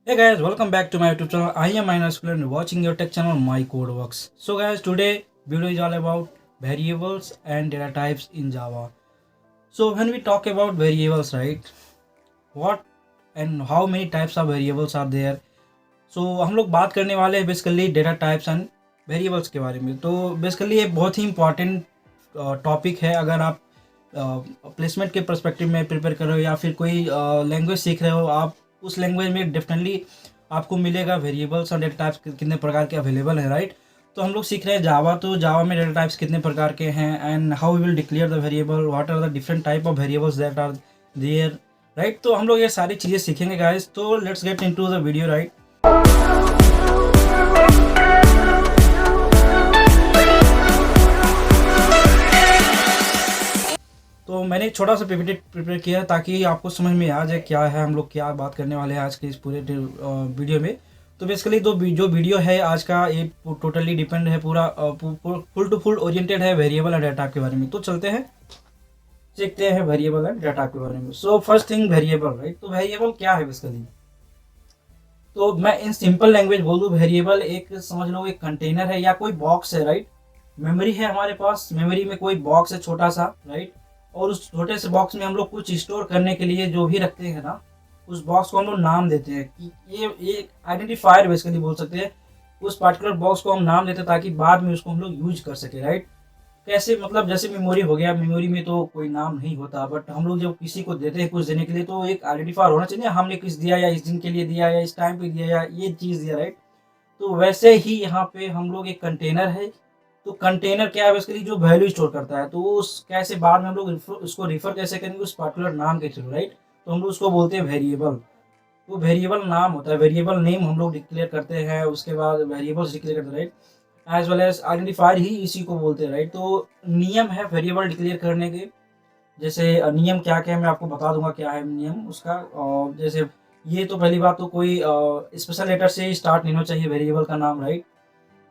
Hey guys, welcome back to my YouTube channel. I am Minor School and watching your tech channel My Code Works. So guys, today video is all about variables and data types in Java. So when we talk about variables, right, what and how many types of variables are there? So हम लोग बात करने वाले हैं basically data types and variables के बारे में. तो बेसिकली ये बहुत ही इंपॉर्टेंट टॉपिक है. अगर आप प्लेसमेंट के पर्सपेक्टिव में प्रिपेयर कर रहे हो या फिर कोई लैंग्वेज सीख रहे हो, आप उस लैंग्वेज में डेफिनेटली आपको मिलेगा वेरिएबल्स और डेटा टाइप्स कितने प्रकार के अवेलेबल हैं, राइट. तो हम लोग सीख रहे हैं जावा, तो जावा में डेटा टाइप्स कितने प्रकार के हैं and how we will declare the variable, what are the different type of variables that are there, right. तो हम लोग ये सारी चीज़ें सीखेंगे गाइस. तो let's get into the video, right. तो मैंने एक छोटा सा पीपीटी प्रिपेयर किया है ताकि आपको समझ में आ जाए क्या है, हम लोग क्या बात करने वाले हैं आज के इस पूरे वीडियो में. तो बेसिकली जो वीडियो है आज का, ये टोटली डिपेंड है, पूरा फुल टू फुल ओरिएंटेड है वेरिएबल एंड डाटा के बारे में. तो चलते हैं, सीखते हैं वेरिएबल एंड डाटा के बारे में. So first thing variable, right. तो वेरिएबल क्या है बेसिकली? तो मैं इन सिंपल लैंग्वेज बोल दूँ, वेरिएबल एक समझ लो एक कंटेनर है या कोई बॉक्स है, राइट. मेमोरी है हमारे पास, मेमोरी में कोई बॉक्स है छोटा सा, राइट. और उस छोटे से बॉक्स में हम लोग कुछ स्टोर करने के लिए जो भी रखते हैं ना, उस बॉक्स को हम लोग नाम देते हैं कि ये आइडेंटिफायर बेसिकली बोल सकते हैं. उस पार्टिकुलर बॉक्स को हम नाम देते हैं ताकि बाद में उसको हम लोग यूज कर सके, राइट. कैसे? मतलब जैसे मेमोरी हो गया, मेमोरी में तो कोई नाम नहीं होता, बट हम लोग जब किसी को देते हैं कुछ देने के लिए तो एक आइडेंटिफायर होना चाहिए, हमने किस दिया या इस दिन के लिए दिया या इस टाइम पे दिया या ये चीज़ दिया, राइट. तो वैसे ही यहाँ पे हम लोग एक कंटेनर है. तो कंटेनर क्या है बेसिकली? जो वैल्यू स्टोर करता है. तो उस कैसे बाद में हम लोग उसको रिफर कैसे करेंगे? उस पार्टिकुलर नाम के थ्रू, राइट. तो हम लोग उसको बोलते हैं वेरिएबल. तो वेरिएबल नाम होता है, वेरिएबल नेम हम लोग डिक्लेयर करते हैं, उसके बाद वेरिएबल्स डिक्लेयर करते हैं, right. As well as identifier ही इसी को बोलते हैं, राइट. तो नियम है वेरिएबल डिक्लेयर करने के. जैसे नियम क्या क्या है मैं आपको बता दूंगा क्या है नियम उसका. जैसे ये तो पहली बात, तो कोई स्पेशल लेटर से स्टार्ट नहीं होना चाहिए वेरिएबल का नाम, राइट.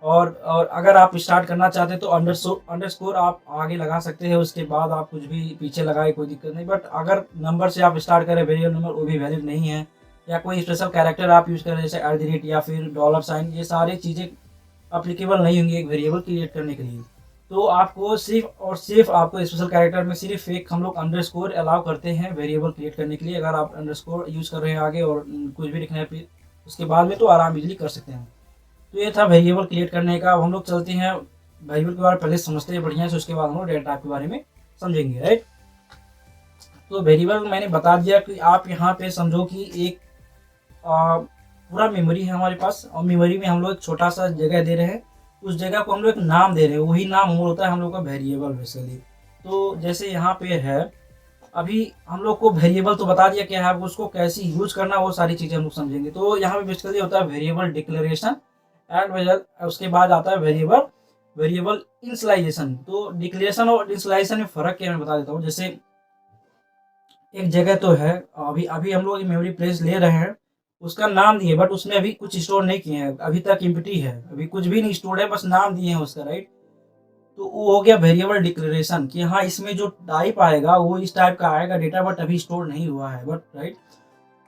और अगर आप स्टार्ट करना चाहते हैं तो अंडरस्कोर आप आगे लगा सकते हैं, उसके बाद आप कुछ भी पीछे लगाए, कोई दिक्कत नहीं. बट अगर नंबर से आप स्टार्ट करें वेरिएबल नंबर, वो भी वैलिड नहीं है. या कोई स्पेशल कैरेक्टर आप यूज़ करें जैसे @ या फिर $, ये सारी चीज़ें अप्लीकेबल नहीं होंगी एक वेरिएबल क्रिएट करने के लिए. तो आपको सिर्फ और सिर्फ आपको स्पेशल कैरेक्टर में सिर्फ एक हम लोग अंडरस्कोर अलाउ करते हैं वेरिएबल क्रिएट करने के लिए. अगर आप अंडरस्कोर यूज़ कर रहे हैं आगे और कुछ भी लिखना है फिर उसके बाद में, तो आराम इजीली कर सकते हैं. तो ये था वेरिएबल क्रिएट करने का. अब हम लोग चलते हैं वेरिएबल के बारे में पहले समझते हैं बढ़िया से, उसके बाद हम लोग डेटा टाइप के बारे में समझेंगे, राइट. तो वेरिएबल मैंने बता दिया कि आप यहाँ पे समझो कि एक पूरा मेमोरी है हमारे पास, और मेमोरी में हम लोग एक छोटा सा जगह दे रहे हैं, उस जगह को हम लोग एक नाम दे रहे हैं, वही नाम होता है हम लोग का वेरिएबल बेसिकली. तो जैसे यहाँ पे है, अभी हम लोग को वेरिएबल तो बता दिया क्या है, आपको उसको कैसे यूज करना वो सारी चीज़ें हम लोग समझेंगे. तो यहाँ पे बेसिकली होता है वेरिएबल डिक्लेरेशन एंड उसके बाद आता है वेरिएबल इनिशियलाइजेशन. तो डिक्लेरेशन और इनिशियलाइजेशन में फ़र्क क्या है मैं बता देता हूँ. जैसे एक जगह तो है, अभी अभी हम लोग मेमोरी प्लेस ले रहे हैं, उसका नाम दिए, बट उसमें अभी कुछ स्टोर नहीं किए हैं, अभी तक एम्प्टी है, अभी कुछ भी नहीं स्टोर है, बस नाम दिए हैं उसका, राइट. तो वो हो गया वेरिएबल डिक्लेरेशन कि हाँ इसमें जो टाइप आएगा वो इस टाइप का आएगा डेटा, बट अभी स्टोर नहीं हुआ है, बट राइट.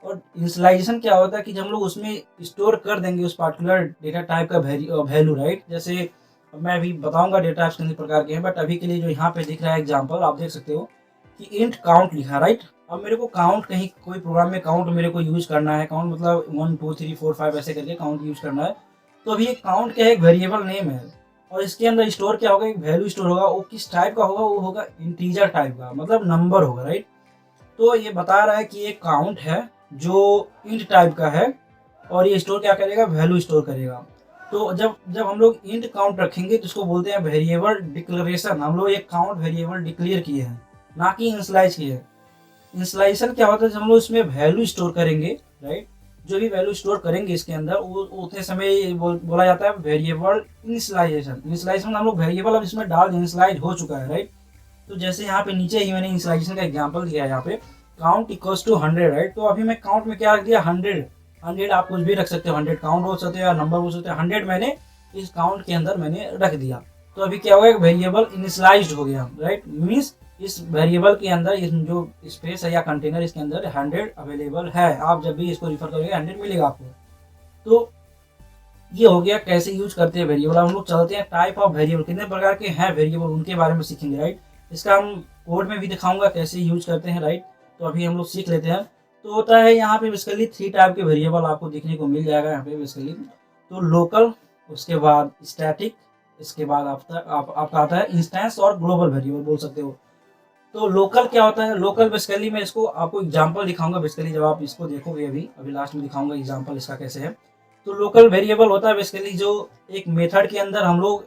और इनिशियलाइजेशन क्या होता है कि जब हम लोग उसमें स्टोर कर देंगे उस पार्टिकुलर डेटा टाइप का वैल्यू, राइट. जैसे मैं अभी बताऊंगा डेटा टाइप्स कितने प्रकार के हैं, बट अभी के लिए जो यहाँ पे दिख रहा है एग्जांपल आप देख सकते हो कि इंट काउंट लिखा, राइट. अब मेरे को काउंट, कहीं कोई प्रोग्राम में काउंट मेरे को यूज करना है, काउंट मतलब 1 2 3 4 5 ऐसे करके काउंट यूज करना है. तो अभी एक काउंट क्या है, एक वेरिएबल नेम है, और इसके अंदर स्टोर क्या होगा, एक वैल्यू स्टोर होगा. वो किस टाइप का होगा? वो होगा इंटीजर टाइप का, मतलब नंबर होगा, राइट. तो ये बता रहा है कि ये काउंट है जो इंट टाइप का है, और ये स्टोर क्या करेगा, वैल्यू स्टोर करेगा. तो जब जब हम लोग इंट काउंट रखेंगे तो इसको बोलते हैं वेरिएबल डिक्लेरेशन. हम लोग एक काउंट वेरिएबल डिक्लेयर किए हैं, ना कि इनिशियलाइज किए हैं. इनिशियलाइजेशन क्या होता है, जब हम लोग इसमें वैल्यू स्टोर करेंगे, राइट. जो भी वैल्यू स्टोर करेंगे इसके अंदर, वो उतने समय बोला जाता है वेरिएबल इनिशियलाइजेशन. इनिशियलाइजेशन हम लोग वेरिएबल अब इसमें डाल इनिशियलाइज हो चुका है, राइट. तो जैसे यहाँ पे नीचे ही मैंने इनिशियलाइजेशन का एग्जांपल दिया है, यहाँ पे काउंट इक्वल्स टू 100, राइट. तो अभी मैं काउंट में क्या रख दिया, 100 आप कुछ भी रख सकते हो, 100 काउंट हो सकते हैं या नंबर हो सकते हैं, 100 मैंने इस काउंट के अंदर मैंने रख दिया. तो अभी क्या होगा, एक वेरिएबल इनिशियलाइज्ड हो गया, राइट. मीन्स इस वेरिएबल के अंदर इस जो स्पेस है या कंटेनर इसके अंदर 100 अवेलेबल है। आप जब भी इसको रिफर करोगे 100 मिलेगा आपको। तो ये हो गया कैसे यूज करते हैं वेरिएबल। हम लोग चलते हैं टाइप ऑफ वेरिएबल, कितने प्रकार के हैं वेरिएबल उनके बारे में सीखेंगे, राइट। इसका हम कोड में भी दिखाऊंगा कैसे यूज करते हैं, राइट। तो अभी हम लोग सीख लेते हैं। तो होता है यहाँ पे बेसिकली 3 टाइप के वेरिएबल आपको देखने को मिल जाएगा यहाँ पे बेसिकली। तो लोकल, उसके बाद स्टैटिक, इसके बाद आपका आता है इंस्टेंस और ग्लोबल वेरिएबल बोल सकते हो। तो लोकल क्या होता है, लोकल बेसिकली मैं इसको आपको एग्जांपल दिखाऊंगा बेसिकली, जब आप इसको देखोगे अभी लास्ट में दिखाऊंगा एग्जांपल इसका कैसे है। तो लोकल वेरिएबल होता है बेसिकली जो एक मेथड के अंदर हम लोग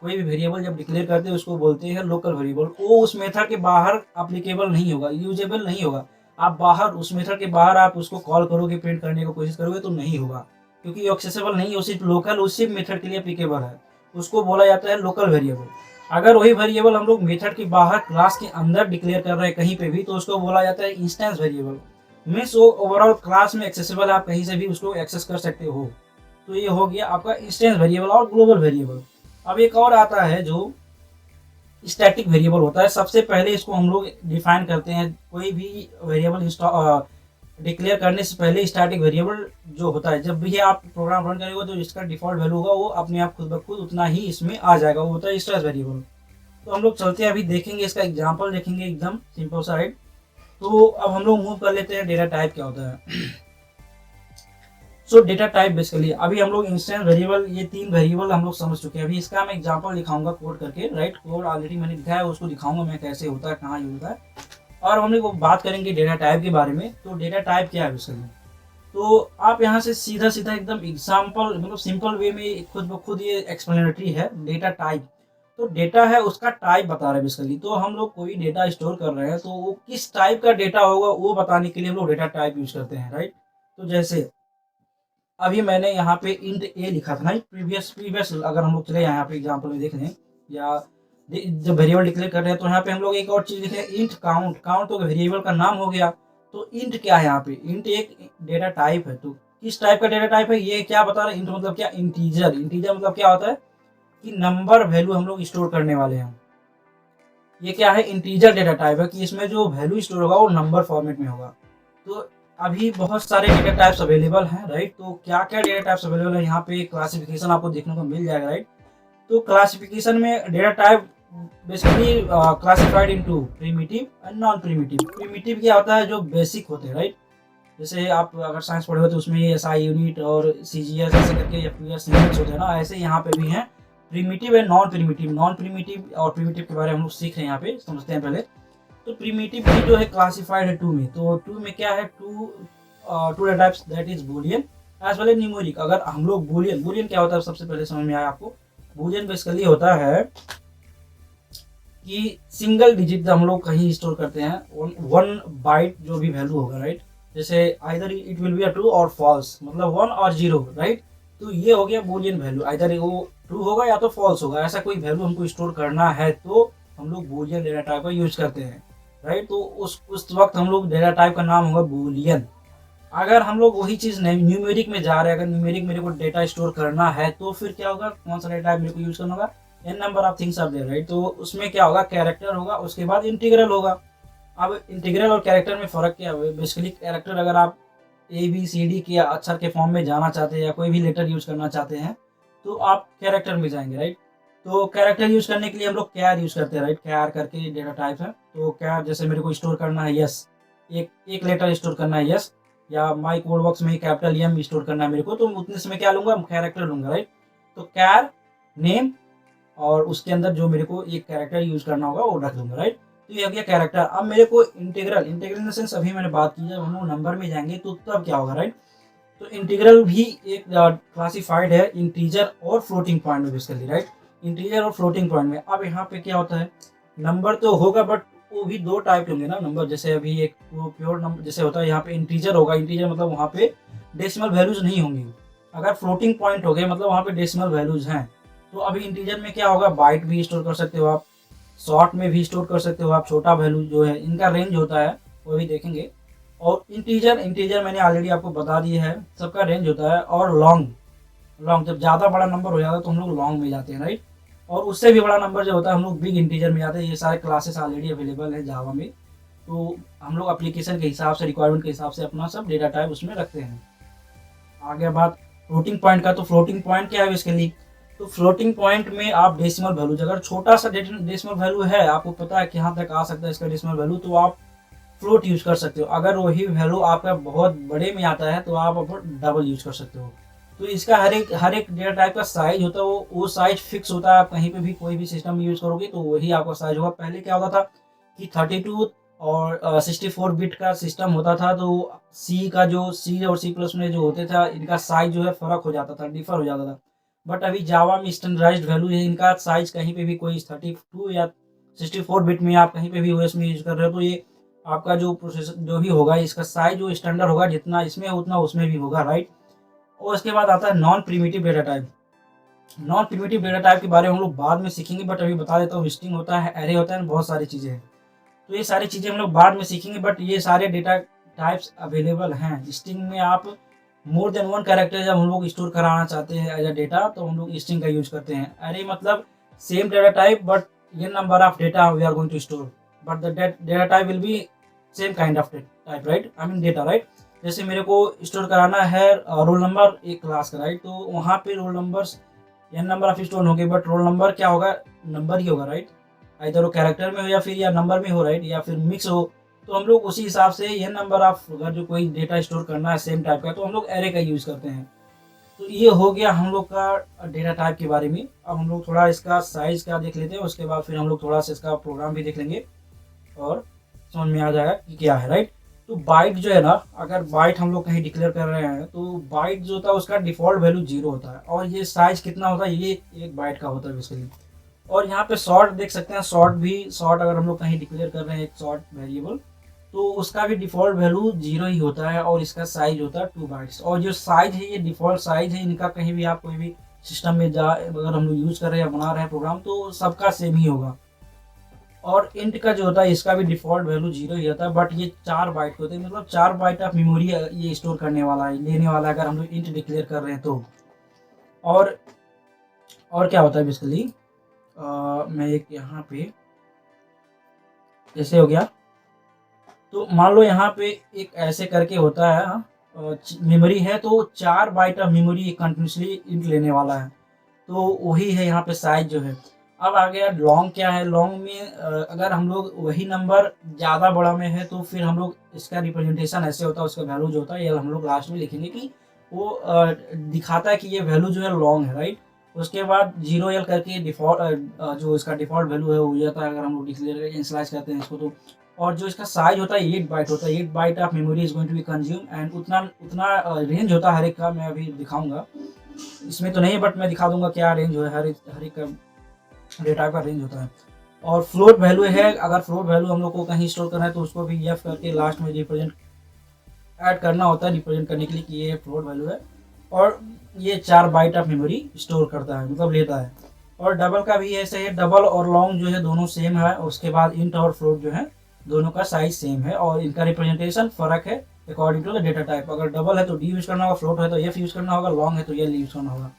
कोई भी वेरिएबल जब डिक्लेयर करते हैं उसको बोलते हैं लोकल वेरिएबल। वो उस मेथड के बाहर एप्लीकेबल नहीं होगा, यूजेबल नहीं होगा। आप बाहर उस मेथड के बाहर आप उसको कॉल करोगे, प्रिंट करने की कोशिश करोगे तो नहीं होगा, क्योंकि एक्सेसिबल नहीं है, सिर्फ लोकल उसी मेथड के लिए एप्लीकेबल है। उसको बोला जाता है लोकल वेरिएबल। अगर वही वेरिएबल हम लोग मेथड के बाहर क्लास के अंदर डिक्लेयर कर रहे हैं कहीं पे भी, तो उसको बोला जाता है इंस्टेंस वेरिएबल। मीन्स वो ओवरऑल क्लास में एक्सेसिबल है, आप कहीं से भी उसको एक्सेस कर सकते हो। तो ये हो गया आपका इंस्टेंस वेरिएबल और ग्लोबल वेरिएबल। अब एक और आता है जो स्टैटिक वेरिएबल होता है। सबसे पहले इसको हम लोग डिफाइन करते हैं, कोई भी वेरिएबल डिक्लेयर करने से पहले स्टैटिक वेरिएबल जो होता है, जब भी आप प्रोग्राम रन करेंगे तो इसका डिफॉल्ट वैल्यू होगा वो अपने आप खुद ब खुद उतना ही इसमें आ जाएगा, वो होता है स्टैटिक वेरिएबल। तो हम लोग चलते हैं, अभी देखेंगे इसका एग्जांपल देखेंगे एकदम सिंपल सा, राइट। तो अब हम लोग मूव कर लेते हैं डेटा टाइप क्या होता है। सो डेटा टाइप बेसिकली अभी हम लोग इंस्टेंस वेरिएबल, ये 3 वेरिएबल हम लोग समझ चुके हैं। अभी इसका मैं एग्जांपल दिखाऊंगा कोड करके, राइट। कोड ऑलरेडी मैंने दिखाया है, उसको दिखाऊंगा मैं कैसे होता है, कहाँ यूज होता है। और हम लोग बात करेंगे डेटा टाइप के बारे में। तो डेटा टाइप क्या है बेसिकली, तो आप यहाँ से सीधा सीधा एकदम एग्जांपल मतलब सिंपल वे में खुद ब खुद ये एक्सप्लेनेटरी है। डेटा टाइप, तो डेटा है उसका टाइप बता रहे हैं बेसिकली। तो हम लोग कोई डेटा स्टोर कर रहे हैं तो वो किस टाइप का डेटा होगा वो बताने के लिए हम लोग डेटा टाइप यूज करते हैं, राइट। तो जैसे अभी मैंने यहाँ पे इंट ए लिखा था ना, प्रीवियस अगर हम लोग चले यहाँ पे एग्जांपल में देख लें, या जब वेरिएबल डिक्लेयर कर रहे हैं तो यहाँ पे हम लोग एक और चीज लिखे इंट काउंट। काउंट तो वेरिएबल का नाम हो गया। तो इंट क्या है यहाँ पे, इंट एक डेटा टाइप है। तो किस टाइप का डेटा टाइप है ये क्या बता रहा है, इंट मतलब क्या, इंटीजर। इंटीजर मतलब क्या होता है कि नंबर वैल्यू हम लोग स्टोर करने वाले हैं। ये क्या है, इंटीजर डेटा टाइप है कि इसमें जो वैल्यू स्टोर होगा वो नंबर फॉर्मेट में होगा। तो अभी बहुत सारे डेटा टाइप्स अवेलेबल हैं, राइट। तो क्या क्या डेटा टाइप्स अवेलेबल है, यहाँ पे क्लासिफिकेशन आपको देखने को मिल जाएगा, राइट। तो क्लासिफिकेशन में data type basically classified into primitive and non primitive. Primitive क्या होता है, जो बेसिक होते हैं, राइट। जैसे आप अगर साइंस पढ़े हो तो उसमें एसआई यूनिट और सीजीएस ऐसे करके एफपीएस यूनिट्स होते हैं ना, ऐसे यहाँ पे भी हैं primitive and non primitive. Non primitive और प्रिमिटिव के बारे में हम लोग सीख रहे हैं, यहाँ पे समझते हैं पहले। तो प्रिमिटिव भी जो है क्लासिफाइड है 2 में। तो 2 में क्या है, two data types that is boolean as well as numeric. अगर हम लोग बूलियन क्या होता है सबसे पहले समझ में आया आपको। बूलियन बेसिकली होता है कि सिंगल डिजिट हम लोग कहीं स्टोर करते हैं, 1 बाइट जो भी वैल्यू होगा, राइट। जैसे either it will be a true और फॉल्स, मतलब 1 और 0, राइट। तो ये हो गया बूलियन वैल्यू, आइदर वो ट्रू होगा या तो फॉल्स होगा। ऐसा कोई वैल्यू हमको स्टोर करना है तो हम लोग बूलियन डेटा टाइप का यूज करते हैं, राइट। तो उस वक्त हम लोग डेटा टाइप का नाम होगा बूलियन। अगर हम लोग वही चीज़ न्यूमेरिक में जा रहे हैं, अगर न्यूमेरिक मेरे को डेटा स्टोर करना है तो फिर क्या होगा, कौन सा डेटा टाइप मेरे को यूज करना होगा, n number of things are there, right. तो उसमें क्या होगा, कैरेक्टर होगा, उसके बाद इंटीग्रल होगा। अब इंटीग्रल और कैरेक्टर में फ़र्क क्या है, बेसिकली कैरेक्टर अगर आप ABCD के अक्षर के फॉर्म में जाना चाहते हैं या कोई भी लेटर यूज करना चाहते हैं तो आप कैरेक्टर में जाएंगे, राइट। तो कैरेक्टर यूज करने के लिए हम लोग कैर यूज करते हैं, राइट। कैर करके डेटा टाइप है। तो कैर जैसे मेरे को स्टोर करना है यस, एक लेटर स्टोर करना है यस, या माई कोड बॉक्स में कैपिटल एम स्टोर करना है मेरे को, तो उतने समय क्या लूंगा, कैरेक्टर लूंगा, राइट। तो कैर नेम और उसके अंदर जो मेरे को एक कैरेक्टर यूज करना होगा वो रख दूंगा, राइट। तो ये हो गया कैरेक्टर। अब मेरे को इंटीग्रल इन द सेंस अभी मैंने बात की, जब हम लोग नंबर में जाएंगे तो तब क्या होगा, राइट। तो इंटीग्रल भी एक क्लासिफाइड है इंटीजर और फ्लोटिंग पॉइंट में बेसिकली, राइट। इंटीजर और फ्लोटिंग पॉइंट में। अब यहाँ पे क्या होता है, नंबर तो होगा बट वो भी 2 टाइप होंगे ना नंबर। जैसे अभी एक वो प्योर नंबर जैसे होता है, यहाँ पे इंटीजर होगा, इंटीजर मतलब वहाँ पे डेसिमल वैल्यूज नहीं होंगी। अगर फ्लोटिंग पॉइंट हो गए मतलब वहाँ पे डेसिमल वैल्यूज हैं। तो अभी इंटीजर में क्या होगा, बाइट भी स्टोर कर सकते हो आप, शॉर्ट में भी स्टोर कर सकते हो आप, छोटा वैल्यू जो है इनका रेंज होता है वो भी देखेंगे। और इंटीजर मैंने ऑलरेडी आपको बता दिया है, सबका रेंज होता है। और लॉन्ग जब ज़्यादा बड़ा नंबर हो जाता है तो हम लोग लॉन्ग में जाते हैं, राइट। और उससे भी बड़ा नंबर जो होता है हम लोग बिग इंटीजर में जाते हैं। ये सारे क्लासेस ऑलरेडी अवेलेबल है जावा में, तो हम लोग एप्लीकेशन के हिसाब से, रिक्वायरमेंट के हिसाब से अपना सब डेटा टाइप उसमें रखते हैं। आगे बात फ्लोटिंग पॉइंट का, तो फ्लोटिंग पॉइंट क्या है बेसिकली, तो फ्लोटिंग पॉइंट में आप डेसिमल वैल्यू, अगर छोटा सा डेसिमल वैल्यू है, आपको पता है कि यहाँ तक आ सकता है इसका डेसिमल वैल्यू, तो आप फ्लोट यूज कर सकते हो। अगर वही वैल्यू आपका बहुत बड़े में आता है तो आप डबल यूज कर सकते हो। तो इसका हर एक डेटा टाइप का साइज होता है, वो साइज फिक्स होता है। आप कहीं पे भी कोई भी सिस्टम यूज करोगे तो वही आपका साइज होगा। पहले क्या होता था कि 32 और 64 बिट का सिस्टम होता था, तो सी का जो सी और सी प्लस में जो होते थे इनका साइज जो है फर्क हो जाता था, डिफर हो जाता था। बट अभी जावा में स्टैंडर्डाइज्ड वैल्यू है, इनका साइज कहीं पे भी कोई 32 या 64 बिट में आप कहीं पे भी ओएस में यूज कर रहे हो तो ये आपका जो प्रोसेसर जो भी होगा इसका साइज जो स्टैंडर्ड होगा, जितना इसमें उतना उसमें भी होगा, राइट। और उसके बाद आता है non primitive data type. Non primitive data type के बारे में हम लोग बाद में सीखेंगे, बट अभी बता देता हूँ। स्ट्रिंग होता है, एरे होता है, बहुत सारी चीज़ें हैं। तो ये सारी चीज़ें हम लोग बाद में सीखेंगे, बट ये सारे डेटा टाइप्स अवेलेबल हैं। स्ट्रिंग में आप मोर देन वन कैरेक्टर जब हम लोग स्टोर कराना चाहते हैं एज अ डेटा, तो हम लोग स्ट्रिंग का यूज करते हैं। एरे मतलब सेम डेटा टाइप बट ये number of data we are going to store, but the data type will be same kind of type, right, I mean data, right. जैसे मेरे को स्टोर कराना है रोल नंबर एक class का, right, तो वहाँ पे roll numbers n number of store होंगे, बट रोल नंबर क्या होगा, नंबर ही होगा, राइट। इधर वो कैरेक्टर में हो या फिर या नंबर में हो, राइट, या फिर मिक्स हो। तो हम लोग उसी हिसाब से ये नंबर ऑफ, अगर जो कोई डेटा स्टोर करना है सेम टाइप का, तो हम लोग एरे का यूज करते हैं। तो ये हो गया हम लोग का डेटा टाइप के बारे में। अब हम लोग थोड़ा इसका साइज का देख लेते हैं, उसके बाद फिर हम लोग थोड़ा सा इसका प्रोग्राम भी देख लेंगे और समझ में आ जाएगा कि क्या है, राइट। तो बाइट जो है ना, अगर बाइट हम लोग कहीं डिक्लेयर कर रहे हैं तो बाइट जो होता है उसका डिफॉल्ट वैल्यू 0 होता है, और ये साइज कितना होता है, ये एक बाइट का होता है बेसिकली। और यहाँ पे शॉर्ट देख सकते हैं, शॉर्ट अगर हम लोग कहीं डिक्लेयर कर रहे हैं एक शॉर्ट वेरिएबल, तो उसका भी डिफॉल्ट वैल्यू 0 ही होता है, और इसका साइज होता है 2 बाइट्स। और जो साइज है, ये डिफॉल्ट साइज है इनका, कहीं भी आप कोई भी सिस्टम में अगर हम लोग यूज कर रहे हैं या बना रहे हैं प्रोग्राम, तो सबका सेम ही होगा। और इंट का जो होता है इसका भी डिफॉल्ट वैल्यू 0 ही होता है, बट ये 4 बाइट होते हैं, मतलब 4 बाइट ऑफ मेमोरी ये स्टोर करने वाला है, लेने वाला है, अगर हम लोग इंट डिक्लेयर कर रहे हैं तो। और और क्या होता है बेसिकली, मैं एक यहाँ पे जैसे हो गया, तो मान लो यहाँ पे एक ऐसे करके होता है, मेमोरी है तो 4 byte of memory continuously int लेने वाला है, तो वही है यहाँ पे साइज जो है। अब आ गया लॉन्ग, क्या है लॉन्ग में, अगर हम लोग वही नंबर ज़्यादा बड़ा में है तो फिर हम लोग इसका रिप्रेजेंटेशन ऐसे होता है, उसका वैल्यू जो होता है ये हम लोग लास्ट में लिखेंगे कि वो दिखाता है कि ये वैल्यू जो है लॉन्ग है, राइट। उसके बाद 0L करके डिफॉल्ट जो इसका डिफॉल्ट वैल्यू है वो हो जाता है, अगर हम लोग डिक्लेयर इनिशियलाइज करते हैं इसको तो। और जो इसका साइज होता है 8 बाइट होता है, 8 byte of memory is going to be consume, and उतना उतना रेंज होता है हर एक का, मैं अभी दिखाऊंगा, इसमें तो नहीं है बट मैं दिखा दूंगा क्या रेंज है, हर एक का डेटा का रेंज होता है। और फ्लोट वैल्यू है, अगर फ्लोट वैल्यू हम लोग को कहीं स्टोर करना है तो उसको भी एफ करके लास्ट में रिप्रेजेंट ऐड करना होता है, रिप्रेजेंट करने के लिए कि ये फ्लोट वैल्यू है। और ये 4 बाइट ऑफ मेमोरी स्टोर करता है, मतलब लेता है। और डबल का भी ऐसे है, डबल और लॉन्ग जो है दोनों सेम है। उसके बाद इंट और फ्लोट जो है दोनों का साइज सेम है, और इनका रिप्रेजेंटेशन फर्क है according to the data type. अगर डबल है तो डी यूज करना होगा, फ्लोट है तो एफ यूज करना होगा, लॉन्ग है तो एल यूज करना होगा।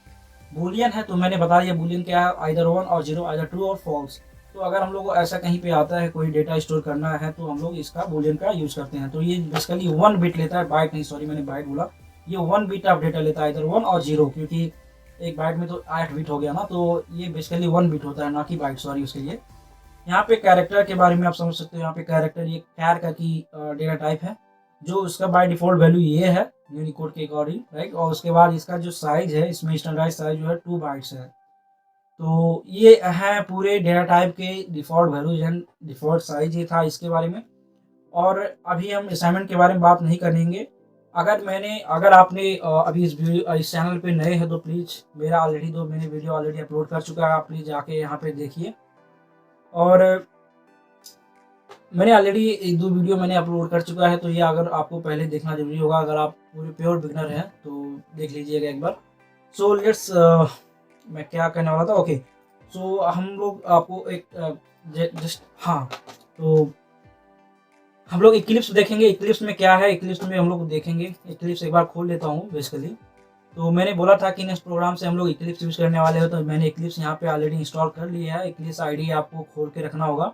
बूलियन है तो मैंने बता दिया बूलियन क्या है, आइदर 1 और 0, आइदर ट्रू और फॉल्स। तो अगर हम लोग को ऐसा कहीं पे आता है कोई डेटा स्टोर करना है तो हम लोग इसका बूलियन का यूज करते हैं। तो ये बेसिकली 1 बिट लेता है, बाइट नहीं, सॉरी मैंने बाइट बोला, ये 1 बिट ऑफ डेटा लेता है, इधर 1 और 0, क्योंकि एक बाइट में तो 8 बिट हो गया ना, तो ये बेसिकली 1 बिट होता है, ना कि बाइट, सॉरी उसके लिए। यहाँ पे कैरेक्टर के बारे में आप समझ सकते हो, यहाँ पे कैरेक्टर ये कैर का की डेटा टाइप है, जो उसका बाय डिफॉल्ट वैल्यू ये है यूनिकोड के अकॉर्डिंग, राइट। और उसके बाद इसका जो साइज है, इसमें स्टैंडर्डाइज साइज जो है 2 बाइट्स है। तो ये है पूरे डेटा टाइप के default values and default size, ये था इसके बारे में। और अभी हम असाइनमेंट के बारे में बात नहीं करेंगे। अगर आपने अभी इस चैनल पे नए हैं तो प्लीज़, मेरा ऑलरेडी 2 मैंने वीडियो ऑलरेडी अपलोड कर चुका है, आप प्लीज़ जाके यहाँ पे देखिए। और मैंने ऑलरेडी 1-2 वीडियो मैंने अपलोड कर चुका है, तो ये अगर आपको पहले देखना जरूरी होगा, अगर आप पूरे प्योर बिगनर हैं तो देख लीजिएगा एक बार। सो लेट्स, मैं क्या कहने वाला था, ओके। सो हम लोग आपको एक जस्ट, हाँ, तो हम लोग इक्लिप्स देखेंगे। इक्लिप्स में क्या है, इक्लिप्स में हम लोग देखेंगे, इक्लिप्स एक बार खोल लेता हूँ बेसिकली। तो मैंने बोला था कि नेक्स्ट प्रोग्राम से हम लोग इक्लिप्स यूज़ करने वाले हो, तो मैंने इक्लिप्स यहाँ पे ऑलरेडी इंस्टॉल कर लिया है। इक्लिप्स आईडी आपको खोल के रखना होगा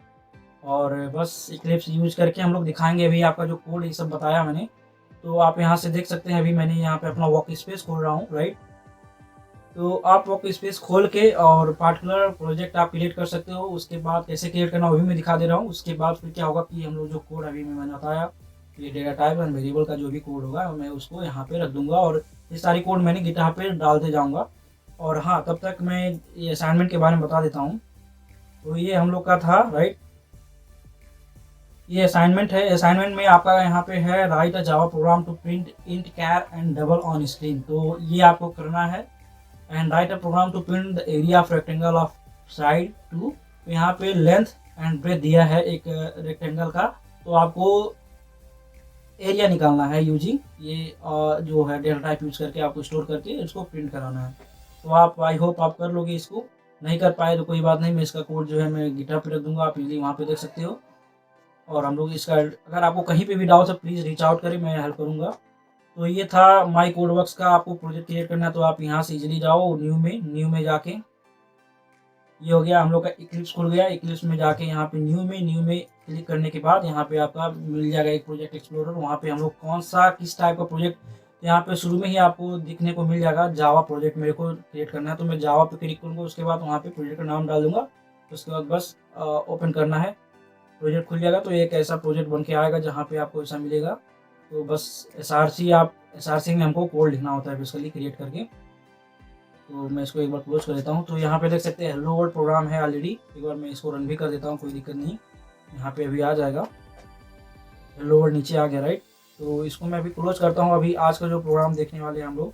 और बस इक्लिप्स यूज़ करके हम लोग दिखाएंगे अभी आपका जो कोड ये सब बताया मैंने। तो आप यहाँ से देख सकते हैं, अभी मैंने यहाँ पे अपना वर्क स्पेस खोल रहा हूँ, राइट। तो आप वर्क स्पेस खोल के और पार्टिकुलर प्रोजेक्ट आप क्रिएट कर सकते हो। उसके बाद कैसे क्रिएट करना वो भी मैं दिखा दे रहा हूँ। उसके बाद फिर क्या होगा कि हम लोग जो कोड अभी मैंने बताया, ये डेटा टाइप एंड वेरिएबल का जो भी कोड होगा मैं उसको यहाँ पे रख दूंगा और ये सारी कोड मैंने गिटहब पे डालते जाऊँगा। और हाँ, तब तक मैं ये असाइनमेंट के बारे में बता देता हूँ। तो ये हम लोग का था, राइट। ये असाइनमेंट है। असाइनमेंट में आपका यहाँ पे है write a Java program to print int char and double on screen. तो ये आपको करना है। And write a program to print the area of rectangle of side two. तो यहाँ पे लेंथ एंड ब्रेथ दिया है एक रेक्टेंगल का, तो आपको एरिया निकालना है यूजिंग ये जो है डेटा टाइप यूज करके आपको स्टोर करके इसको प्रिंट कराना है। तो आप, आई होप आप कर लोगे इसको। नहीं कर पाए तो कोई बात नहीं, मैं इसका कोड जो है मैं गिटहब पे रख दूंगा, आप इजीली वहाँ पे देख सकते हो। और हम लोग इसका, अगर आपको कहीं पे भी डाउट है प्लीज़ रीच आउट करें, मैं हेल्प करूँगा। तो ये था माई कोड वर्क्स का। आपको प्रोजेक्ट क्रिएट करना है तो आप यहाँ से इजीली जाओ न्यू में जाके, ये हो गया हम लोग का इक्लिप्स खुल गया। इक्लिप्स में जाके यहाँ पे न्यू में क्लिक करने के बाद यहाँ पे आपका मिल जाएगा एक प्रोजेक्ट एक्सप्लोरर। वहाँ पे हम लोग कौन सा किस टाइप का प्रोजेक्ट, यहाँ पे शुरू में ही आपको दिखने को मिल जाएगा जावा प्रोजेक्ट मेरे को क्रिएट करना है। तो मैं जावा पे क्लिक करूँगा, उसके बाद वहाँ पे प्रोजेक्ट का नाम डाल दूंगा। उसके बाद बस ओपन करना है, प्रोजेक्ट खुल जाएगा। तो एक ऐसा प्रोजेक्ट बन के आएगा जहाँ पे आपको ऐसा मिलेगा। तो बस SRC में हमको कोड लिखना होता है बेसिकली क्रिएट करके। तो मैं इसको एक बार क्लोज कर देता हूँ। तो यहाँ पे देख सकते हैं हेलो वर्ल्ड प्रोग्राम है ऑलरेडी। एक बार मैं इसको रन भी कर देता हूँ, कोई दिक्कत नहीं, यहाँ पे अभी आ जाएगा हेलो वर्ल्ड, नीचे आ गया, राइट। तो इसको मैं अभी क्लोज करता हूँ। अभी आज का जो प्रोग्राम देखने वाले हैं हम लोग,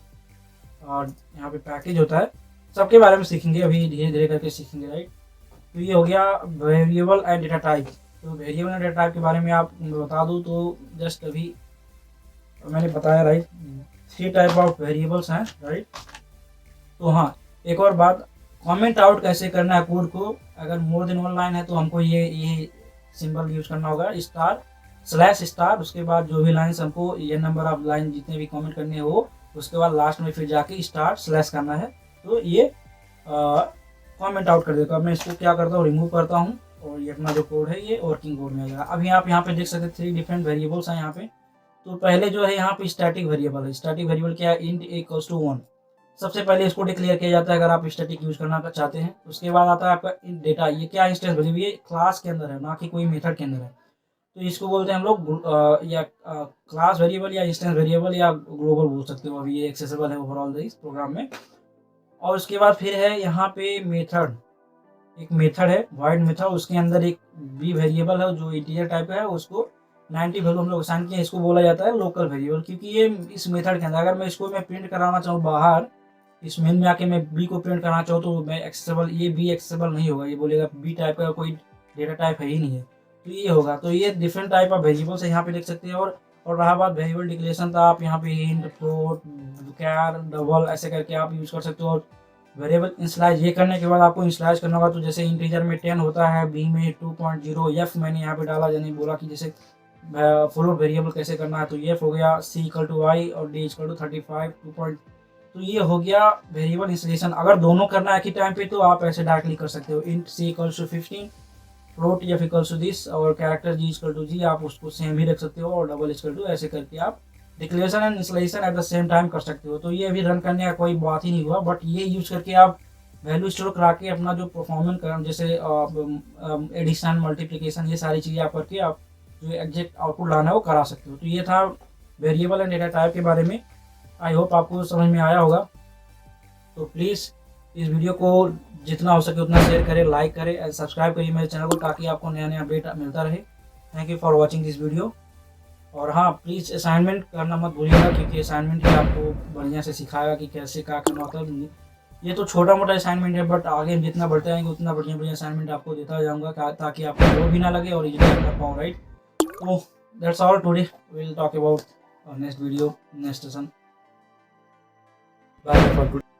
और यहाँ पे पैकेज होता है, सबके बारे में सीखेंगे अभी, धीरे धीरे करके सीखेंगे, राइट। तो ये हो गया वेरिएबल एंड डेटा टाइप। तो वेरिएबल एंड डेटा टाइप के बारे में आप बता दूँ तो जस्ट अभी मैंने बताया, राइट, 3 टाइप ऑफ वेरिएबल्स हैं, राइट। तो हाँ, एक और बात, कमेंट आउट कैसे करना है कोड को। अगर मोर देन 1 लाइन है तो हमको ये सिंबल यूज करना होगा, // उसके बाद जो भी लाइन्स हमको, ये नंबर ऑफ लाइन जितने भी कमेंट करने हो, उसके बाद लास्ट में फिर जाके // करना है। तो ये कमेंट आउट कर देगा। मैं इसको क्या करता हूँ, रिमूव करता हूँ और ये अपना जो कोड है ये वर्किंग कोड में आ जाएगा। अभी आप यहाँ पे देख सकते हैं 3 डिफरेंट वेरिएबल्स हैं यहाँ पे। तो पहले जो है यहाँ पे स्टैटिक वेरिएबल है। स्टैटिक वेरिएबल क्या है, इंट = 1। सबसे पहले इसको डिक्लेयर किया जाता है अगर आप स्टैटिक यूज करना चाहते हैं। उसके बाद आता है आपका डेटा। ये क्या इंस्टेंस वेरिएबल, ये क्लास के अंदर है, ना कि कोई मेथड के अंदर है। तो इसको बोलते हैं हम लोग या क्लास वेरिएबल या इंस्टेंस वेरिएबल या ग्लोबल बोल सकते हो। अभी ये एक्सेसिबल है ओवरऑल इस प्रोग्राम में। और उसके बाद फिर है यहाँ पे मेथड, एक मेथड है void मेथड, उसके अंदर एक बी वेरिएबल है जो इंटीजर टाइप का है, उसको 90 वैल्यू हम लोग असाइन किए। इसको बोला जाता है लोकल वेरिएबल, क्योंकि ये इस मेथड के अंदर, अगर मैं इसको प्रिंट कराना चाहूँ बाहर, इस मेन में आके मैं बी को प्रिंट करना चाहूँ तो मैं एक्सेसिबल, ये बी एक्सेसिबल नहीं होगा, ये बोलेगा बी टाइप का कोई डेटा टाइप है ही नहीं है, तो ये होगा। तो ये डिफरेंट टाइप ऑफ वेरिएबल्स है यहाँ पे देख सकते हैं। और रहा बात वेरिएबल डिक्लेरेशन, तो आप यहाँ पे इंट, फ्लोट, कैर, डबल ऐसे करके आप यूज कर सकते हो। और वेरिएबल इंस्लाइज, ये करने के बाद आपको इंस्लाइज करना होगा। तो जैसे इंटीजर में 10 होता है, बी में 2.0, एफ मैंने यहाँ पे डाला, यानी बोला कि जैसे फ्लोट वेरिएबल कैसे करना है। तो एफ हो गया C = y और D = 35 2. तो ये हो गया वेरिएबल इंस्टॉलेशन। अगर दोनों करना है एक ही टाइम पे तो आप ऐसे डायरेक्टली कर सकते हो, इंट C = 15, फ्लोट या दिस और कैरेक्टर G = G, आप उसको सेम ही रख सकते हो, और डबल = ऐसे करके आप declaration and installation at the same time कर सकते हो। तो ये अभी रन करने का कोई बात ही नहीं हुआ, बट ये यूज करके आप वैल्यू स्टोर करा के अपना जो परफॉर्मेंस कर, जैसे एडिशन, मल्टीप्लिकेशन, ये सारी चीज़ें आप करके आप जो एग्जैक्ट आउटपुट लाना है वो करा सकते हो। तो ये था वेरिएबल एंड डेटा टाइप के बारे में। आई होप आपको समझ में आया होगा। तो प्लीज़ इस वीडियो को जितना हो सके उतना शेयर करें, लाइक करें एंड सब्सक्राइब करिए मेरे चैनल को, ताकि आपको नया नया अपडेट मिलता रहे। Thank you for watching this video. और हाँ, प्लीज़ असाइनमेंट करना मत भूलिएगा, क्योंकि असाइनमेंट ही आपको बढ़िया से सिखाएगा कि कैसे क्या करना होता है। ये तो छोटा मोटा असाइनमेंट है, बट आगे जितना बढ़ते आएंगे उतना बढ़िया बढ़िया असाइनमेंट आपको देता जाऊँगा, ताकि आपको बोर भी ना लगे और इजीली कर पाऊँ, राइट। तो that's all today, will talk about next video, next session. Bye for today.